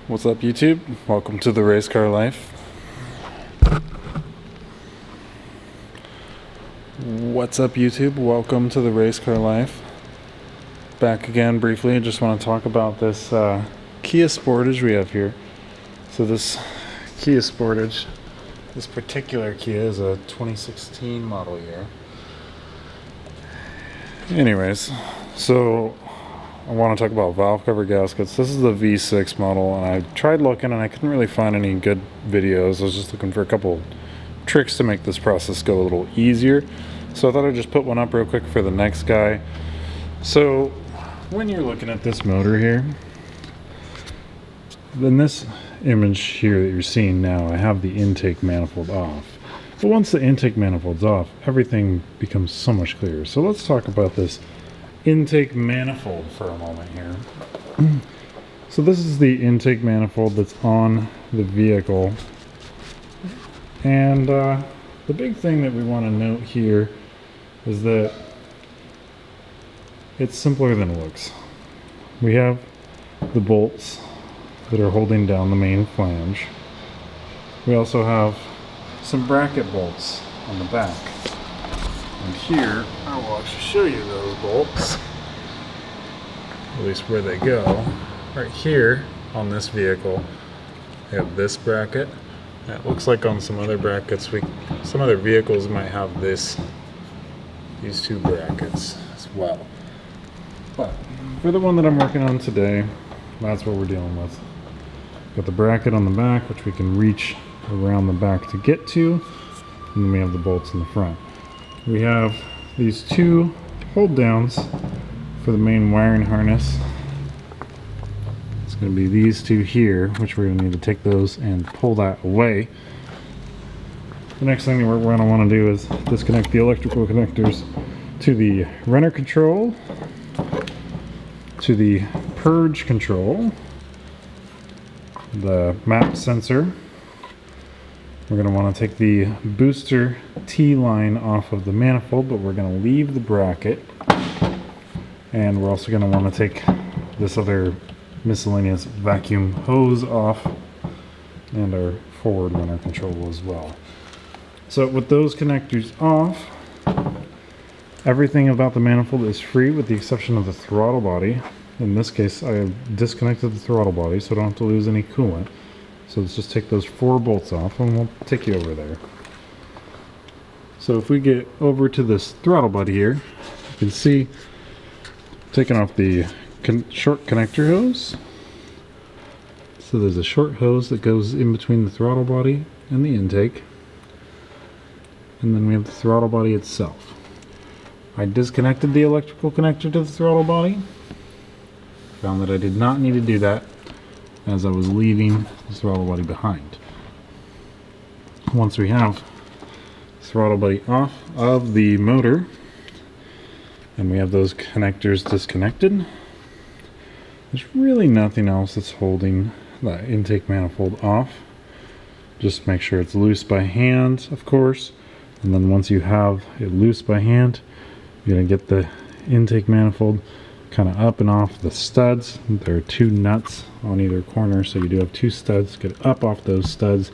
What's up, YouTube? Welcome to the Race Car Life. What's up, YouTube? Welcome to the Race Car Life. Back again briefly. I just want to talk about this Kia Sportage we have here. So this Kia Sportage, this particular Kia is a 2016 model year. Anyways, so I want to talk about valve cover gaskets. This is the V6 model, and I tried looking and I couldn't really find any good videos. I was just looking for a couple tricks to make this process go a little easier. So I thought I'd just put one up real quick for the next guy. So when you're looking at this motor here, then this image here that you're seeing now, I have the intake manifold off. But once the intake manifold's off, everything becomes so much clearer. So let's talk about this intake manifold for a moment here. So this is the intake manifold that's on the vehicle, and the big thing that we want to note here is that it's simpler than it looks. We have the bolts that are holding down the main flange. We also have some bracket bolts on the back. And here, I will actually show you those bolts, at least where they go. Right here on this vehicle, we have this bracket. And it looks like on some other brackets, some other vehicles might have these two brackets as well. But for the one that I'm working on today, that's what we're dealing with. Got the bracket on the back, which we can reach around the back to get to, and then we have the bolts in the front. We have these two hold downs for the main wiring harness. It's going to be these two here, which we're going to need to take those and pull that away. The next thing that we're going to want to do is disconnect the electrical connectors to the runner control, to the purge control, the map sensor. We're going to want to take the booster T-line off of the manifold, but we're going to leave the bracket. And we're also going to want to take this other miscellaneous vacuum hose off, and our forward runner control as well. So with those connectors off, everything about the manifold is free with the exception of the throttle body. In this case, I have disconnected the throttle body so I don't have to lose any coolant. So let's just take those 4 bolts off and we'll take you over there. So if we get over to this throttle body here, you can see taking off the short connector hose. So there's a short hose that goes in between the throttle body and the intake. And then we have the throttle body itself. I disconnected the electrical connector to the throttle body. Found that I did not need to do that as I was leaving the throttle body behind. Once we have the throttle body off of the motor and we have those connectors disconnected, there's really nothing else that's holding that intake manifold off. Just make sure it's loose by hand, of course, and then once you have it loose by hand, you're going to get the intake manifold kind of up and off the studs. There are 2 nuts on either corner, so you do have 2 studs. Get it up off those studs,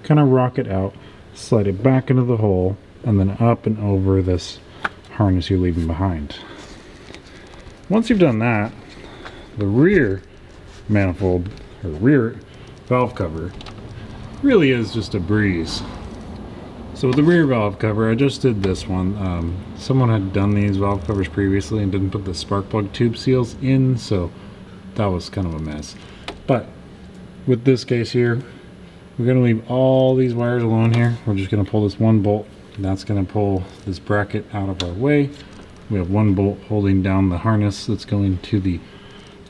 kind of rock it out, slide it back into the hole, and then up and over this harness you're leaving behind. Once you've done that, the rear manifold, or rear valve cover, really is just a breeze. So with the rear valve cover, I just did this one. Someone had done these valve covers previously and didn't put the spark plug tube seals in, so that was kind of a mess. But with this case here, we're going to leave all these wires alone here. We're just going to pull this one bolt, and that's going to pull this bracket out of our way. We have one bolt holding down the harness that's going to the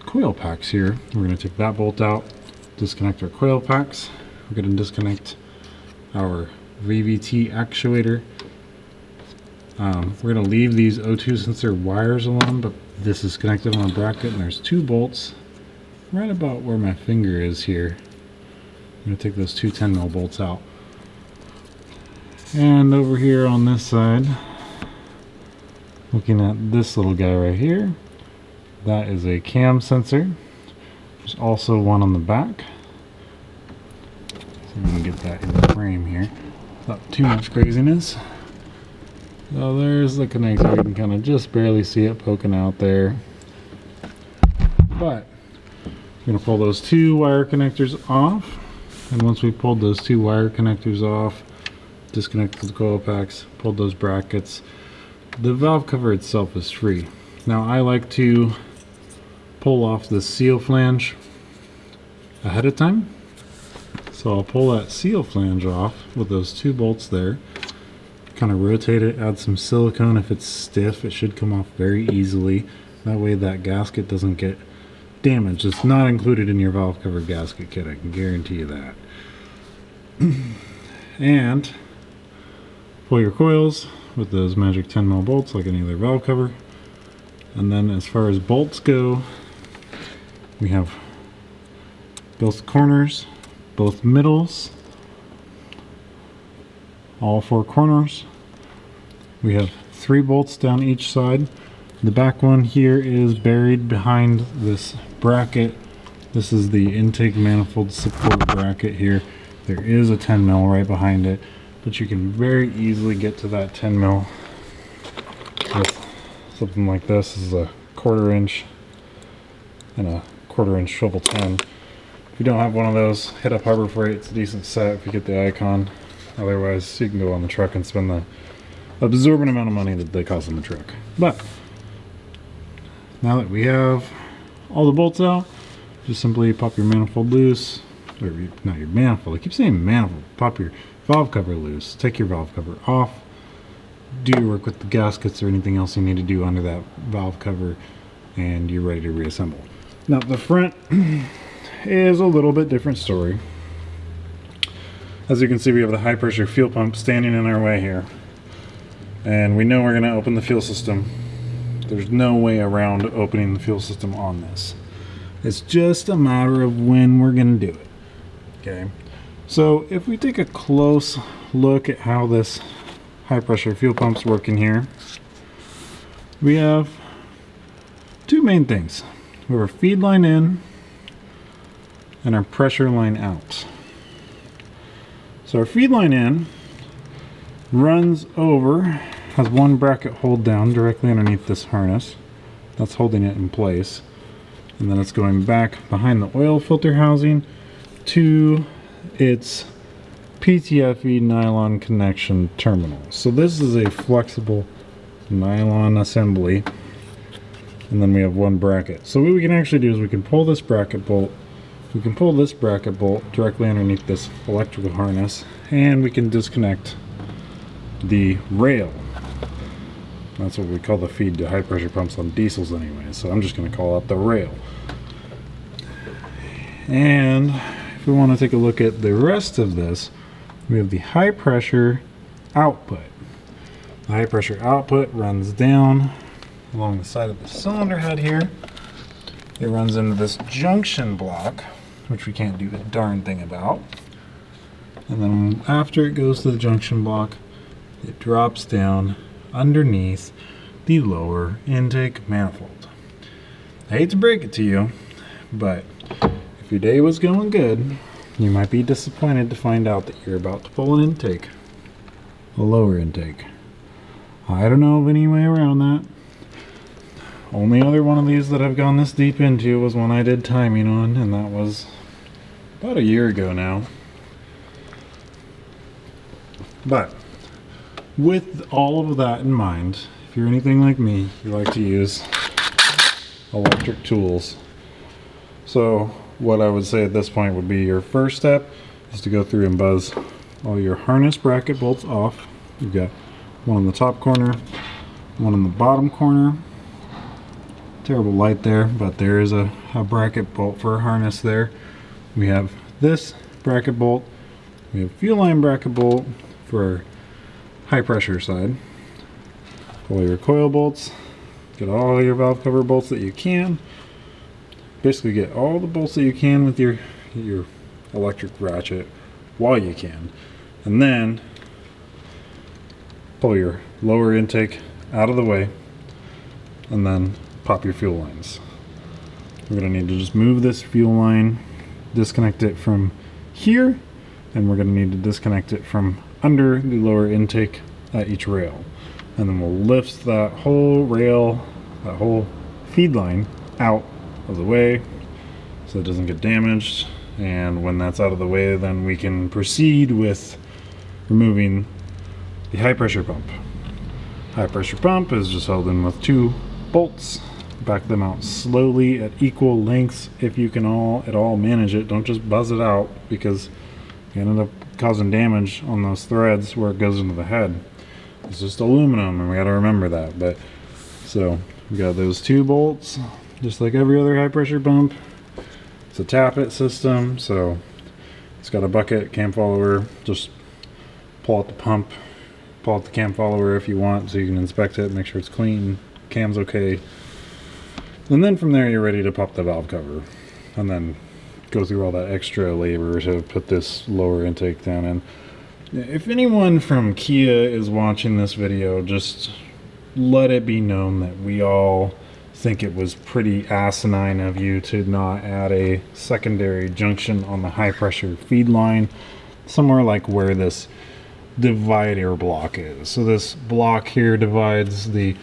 coil packs here. We're going to take that bolt out, disconnect our coil packs. We're going to disconnect our VVT actuator. We're going to leave these O2 sensor wires alone, but this is connected on a bracket, and there's 2 bolts right about where my finger is here. I'm going to take those 2 10mm bolts out. And over here on this side, looking at this little guy right here, that is a cam sensor. There's also one on the back. So we can get that in the frame here. Not too much craziness. So there's the connector. You can kind of just barely see it poking out there. But we're going to pull those two wire connectors off. And once we pulled those two wire connectors off, disconnected the coil packs, pulled those brackets, the valve cover itself is free. Now I like to pull off the seal flange ahead of time. So I'll pull that seal flange off with those two bolts there. Kind of rotate it, add some silicone. If it's stiff, it should come off very easily. That way that gasket doesn't get damaged. It's not included in your valve cover gasket kit, I can guarantee you that. And pull your coils with those magic 10mm bolts like any other valve cover. And then as far as bolts go, we have both corners, both middles, all four corners. We have 3 bolts down each side. The back one here is buried behind this bracket. This is the intake manifold support bracket here. There is a 10mm right behind it, but you can very easily get to that 10mm with something like this. This is a 1/4 inch and a 1/4 inch swivel 10. If you don't have one of those, hit up Harbor Freight. It's a decent set if you get the Icon. Otherwise, you can go on the truck and spend the absorbent amount of money that they cost on the truck. But now that we have all the bolts out, just simply pop your manifold loose, or not your manifold, I keep saying manifold, pop your valve cover loose, take your valve cover off, do your work with the gaskets or anything else you need to do under that valve cover, and you're ready to reassemble. Now the front is a little bit different story. As you can see, we have the high pressure fuel pump standing in our way here. And we know we're going to open the fuel system. There's no way around opening the fuel system on this. It's just a matter of when we're going to do it. Okay. So if we take a close look at how this high pressure fuel pump's working here, we have two main things. We have our feed line in and our pressure line out. So our feed line in runs over, has one bracket hold down directly underneath this harness. That's holding it in place. And then it's going back behind the oil filter housing to its PTFE nylon connection terminal. So this is a flexible nylon assembly. And then we have one bracket. So what we can actually do is we can pull this bracket bolt. We can pull this bracket bolt directly underneath this electrical harness, and we can disconnect the rail. That's what we call the feed to high pressure pumps on diesels anyway, so I'm just going to call it the rail. And if we want to take a look at the rest of this, we have the high pressure output. The high pressure output runs down along the side of the cylinder head here. It runs into this junction block, which we can't do a darn thing about. And then after it goes to the junction block, it drops down underneath the lower intake manifold. I hate to break it to you, but if your day was going good, you might be disappointed to find out that you're about to pull an intake, a lower intake. I don't know of any way around that. Only other one of these that I've gone this deep into was one I did timing on, and that was about a year ago now. But with all of that in mind, if you're anything like me, you like to use electric tools. So what I would say at this point would be your first step is to go through and buzz all your harness bracket bolts off. You've got one in the top corner, one in the bottom corner. Terrible light there, but there is a bracket bolt for a harness there. We have this bracket bolt. We have fuel line bracket bolt for our high pressure side. Pull your coil bolts. Get all your valve cover bolts that you can. Basically get all the bolts that you can with your electric ratchet while you can. And then pull your lower intake out of the way and then pop your fuel lines. We're going to need to just move this fuel line, disconnect it from here, and we're going to need to disconnect it from under the lower intake at each rail. And then we'll lift that whole rail, that whole feed line out of the way so it doesn't get damaged. And when that's out of the way, then we can proceed with removing the high pressure pump. High pressure pump is just held in with 2 bolts. Back them out slowly at equal lengths if you can at all manage it. Don't just buzz it out, because you end up causing damage on those threads where it goes into the head. It's just aluminum, and we got to remember that. But so we got those 2 bolts, just like every other high pressure pump. It's a tap-it system, so it's got a bucket, cam follower. Just pull out the pump, pull out the cam follower if you want, so you can inspect it, make sure it's clean, cam's okay. And then from there you're ready to pop the valve cover, and then go through all that extra labor to put this lower intake down in. If anyone from Kia is watching this video, just let it be known that we all think it was pretty asinine of you to not add a secondary junction on the high pressure feed line somewhere like where this divider block is. So this block here divides the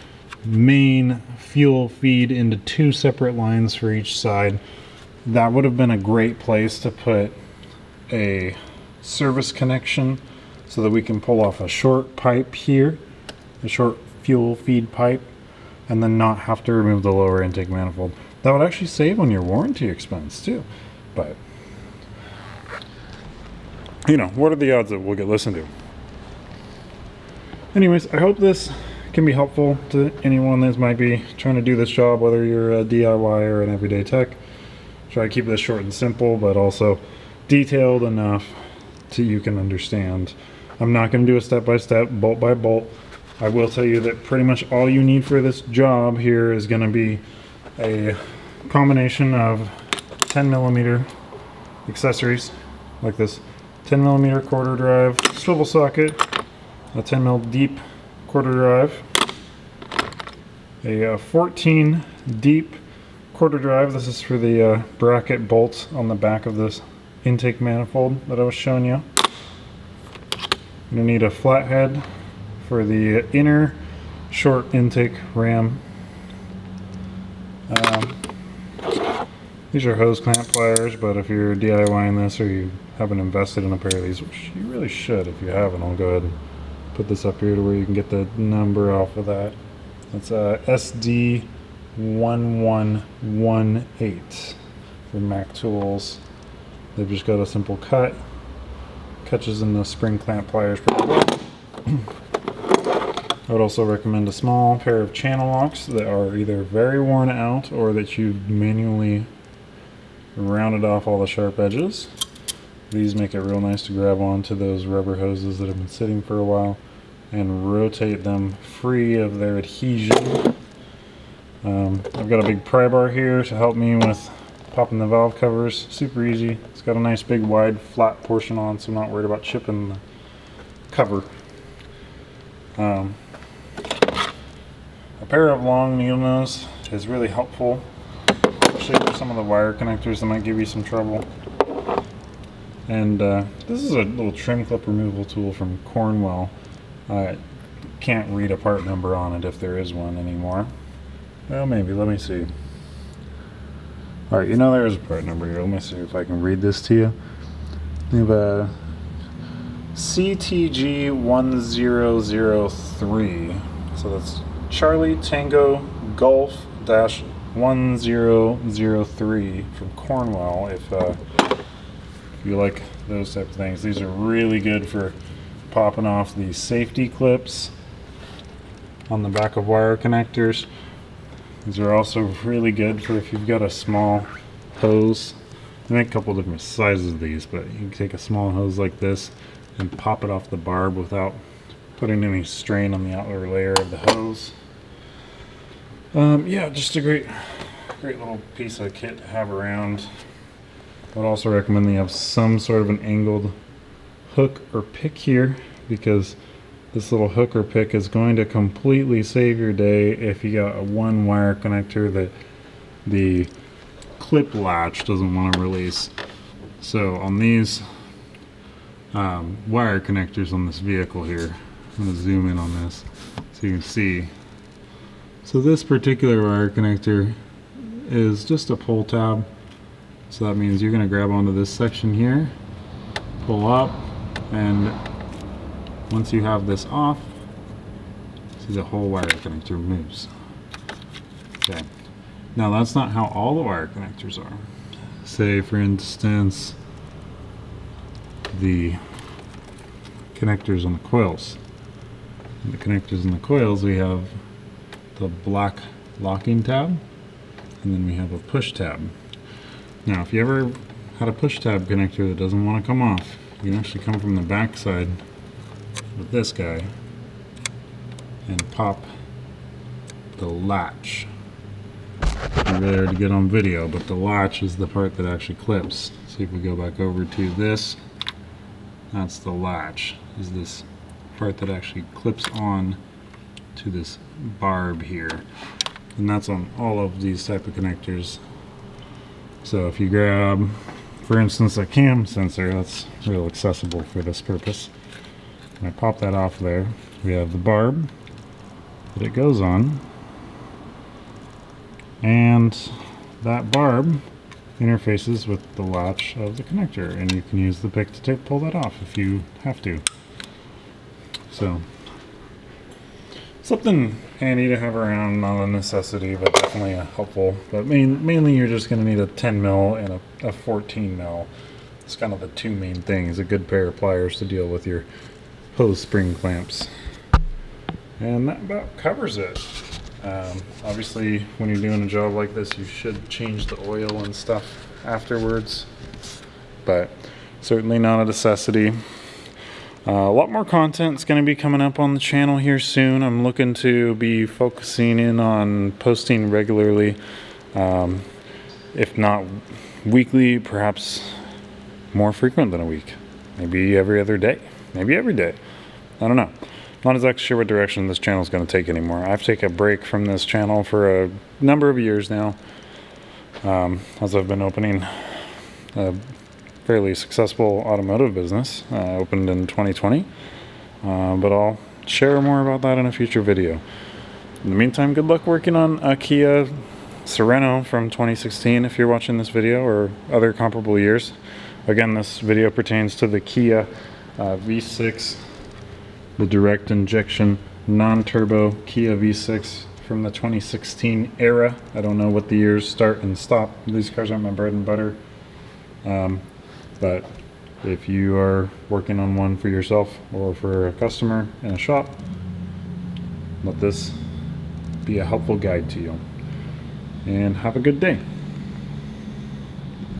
main fuel feed into 2 separate lines for each side. That would have been a great place to put a service connection so that we can pull off a short pipe here, a short fuel feed pipe, and then not have to remove the lower intake manifold. That would actually save on your warranty expense too. But, you know, what are the odds that we'll get listened to? Anyways, I hope this can be helpful to anyone that might be trying to do this job, whether you're a DIY or an everyday tech. Try to keep this short and simple, but also detailed enough so you can understand. I'm not going to do a step-by-step, bolt by bolt. I will tell you that pretty much all you need for this job here is going to be a combination of 10mm accessories, like this 10mm quarter drive swivel socket, a 10mm deep quarter drive, a 14 deep quarter drive. This is for the bracket bolts on the back of this intake manifold that I was showing you. You're going to need a flathead for the inner short intake ram. These are hose clamp pliers, but if you're DIYing this or you haven't invested in a pair of these, which you really should if you haven't, I'll go ahead and put this up here to where you can get the number off of that. That's SD1118 from Mac Tools. They've just got a simple cut. Catches in the spring clamp pliers pretty well. I would also recommend a small pair of channel locks that are either very worn out or that you manually rounded off all the sharp edges. These make it real nice to grab onto those rubber hoses that have been sitting for a while and rotate them free of their adhesion. I've got a big pry bar here to help me with popping the valve covers. Super easy. It's got a nice big wide flat portion on, so I'm not worried about chipping the cover. A pair of long needle nose is really helpful, especially for some of the wire connectors that might give you some trouble. And this is a little trim clip removal tool from Cornwell. I can't read a part number on it if there is one anymore. Well, maybe. Let me see. Alright, you know there is a part number here. Let me see if I can read this to you. We have a CTG1003. So that's Charlie Tango Golf dash 1003 from Cornwell. If you like those type of things, these are really good for popping off the safety clips on the back of wire connectors. These are also really good for if you've got a small hose. They make a couple different sizes of these, but you can take a small hose like this and pop it off the barb without putting any strain on the outer layer of the hose. Yeah, just a great little piece of kit to have around. I would also recommend that you have some sort of an angled hook or pick here, because this little hook or pick is going to completely save your day if you got a one wire connector that the clip latch doesn't want to release. So on these wire connectors on this vehicle here, I'm going to zoom in on this so you can see. So this particular wire connector is just a pull tab. So that means you're going to grab onto this section here, pull up, and once you have this off, see the whole wire connector moves. Okay. Now that's not how all the wire connectors are. Say for instance, the connectors on the coils. In the connectors in the coils, we have the black locking tab, and then we have a push tab. Now if you ever had a push tab connector that doesn't want to come off, you can actually come from the back side with this guy and pop the latch. It's really hard to get on video, but the latch is the part that actually clips. See if we go back over to this, that's the latch, is this part that actually clips on to this barb here, and that's on all of these type of connectors. So if you grab, for instance, a cam sensor, that's real accessible for this purpose. And I pop that off there. We have the barb that it goes on, and that barb interfaces with the latch of the connector, and you can use the pick to pull that off if you have to. So something handy to have around, not a necessity, but definitely a helpful. But mainly you're just going to need a 10 mil and a 14 mil. It's kind of the two main things. A good pair of pliers to deal with your hose spring clamps. And that about covers it. Obviously, when you're doing a job like this, you should change the oil and stuff afterwards. But certainly not a necessity. A lot more content is going to be coming up on the channel here soon. I'm looking to be focusing in on posting regularly, if not weekly, perhaps more frequent than a week. Maybe every other day, maybe every day. I don't know. Not exactly sure what direction this channel is going to take anymore. I've taken a break from this channel for a number of years now, as I've been opening a fairly successful automotive business. Opened in 2020, but I'll share more about that in a future video. In the meantime, good luck working on a Kia Sorento from 2016 if you're watching this video, or other comparable years. Again, this video pertains to the Kia V6, the direct injection non-turbo Kia V6 from the 2016 era. I don't know what the years start and stop. These cars aren't my bread and butter. But if you are working on one for yourself or for a customer in a shop, let this be a helpful guide to you. And have a good day.